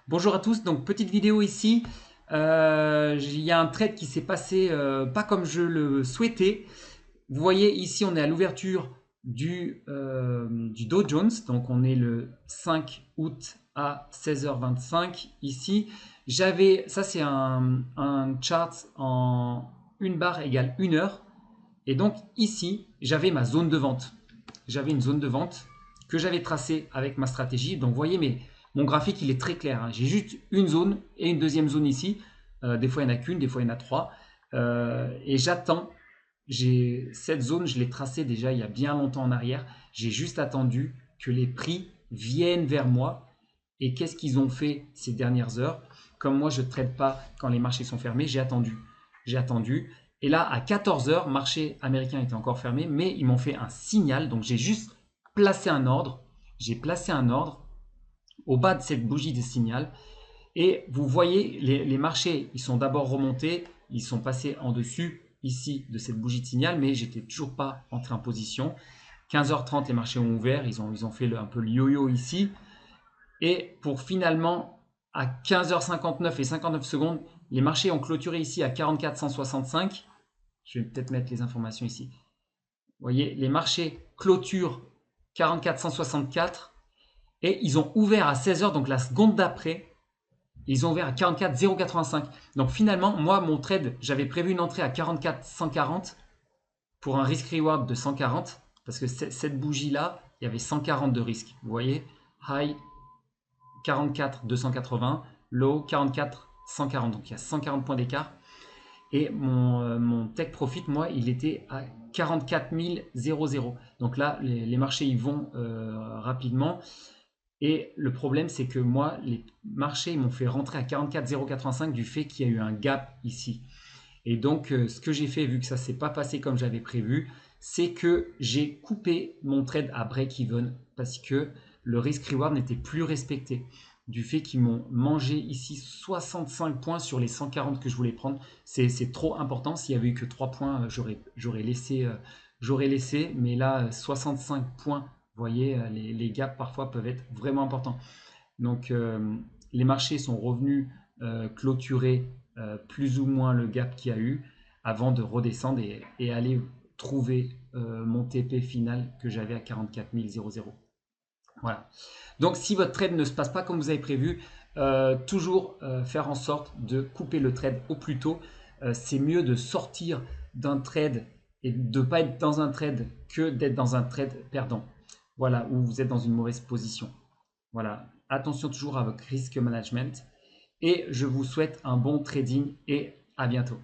Bonjour à tous, donc petite vidéo ici. Il y a un trade qui s'est passé pas comme je le souhaitais. Vous voyez ici on est à l'ouverture du Dow Jones, donc on est le 5 août à 16h25 ici. Ça c'est un chart en une barre égale 1 heure. Et donc ici j'avais ma zone de vente. J'avais une zone de vente que j'avais tracée avec ma stratégie. Donc vous voyez, mon graphique il est très clair, hein. J'ai juste une zone et une deuxième zone ici. Des fois il n'y en a qu'une, des fois il y en a trois. Et j'attends. Cette zone, je l'ai tracée déjà il y a bien longtemps en arrière. J'ai juste attendu que les prix viennent vers moi. Et qu'est-ce qu'ils ont fait ces dernières heures? Comme moi, je ne trade pas quand les marchés sont fermés, j'ai attendu. J'ai attendu. Et là, à 14 heures, le marché américain était encore fermé, mais ils m'ont fait un signal. Donc, j'ai juste placé un ordre. J'ai placé un ordre au bas de cette bougie de signal. Et vous voyez, les marchés, ils sont d'abord remontés. Ils sont passés en dessus, ici, de cette bougie de signal, mais j'étais toujours pas entré en position. 15h30, les marchés ont ouvert. Ils ont fait un peu le yo-yo ici. Et pour finalement, à 15h59 et 59 secondes, les marchés ont clôturé ici à 44 165. Je vais peut-être mettre les informations ici. Vous voyez, les marchés clôturent 44 164 et ils ont ouvert à 16h, donc la seconde d'après, ils ont ouvert à 44 085. Donc finalement, moi, mon trade, j'avais prévu une entrée à 44 140 pour un risk reward de 140 parce que cette bougie-là, il y avait 140 de risque. Vous voyez, high 44 280, low 44 140. Donc il y a 140 points d'écart. Et mon take profit, moi, il était à 44 000. Donc là, les marchés ils vont rapidement. Et le problème, c'est que moi, les marchés m'ont fait rentrer à 44 085 du fait qu'il y a eu un gap ici. Et donc, ce que j'ai fait, vu que ça ne s'est pas passé comme j'avais prévu, c'est que j'ai coupé mon trade à break-even parce que le risk-reward n'était plus respecté. Du fait qu'ils m'ont mangé ici 65 points sur les 140 que je voulais prendre, c'est trop important. S'il y avait eu que 3 points, j'aurais laissé. Mais là, 65 points, vous voyez, les gaps parfois peuvent être vraiment importants. Donc, les marchés sont revenus clôturer plus ou moins le gap qu'il y a eu avant de redescendre et aller trouver mon TP final que j'avais à 44 000. Voilà. Donc, si votre trade ne se passe pas comme vous avez prévu, toujours faire en sorte de couper le trade au plus tôt. C'est mieux de sortir d'un trade et de ne pas être dans un trade que d'être dans un trade perdant. Voilà, où vous êtes dans une mauvaise position. Voilà, attention toujours à votre risque management et je vous souhaite un bon trading et à bientôt.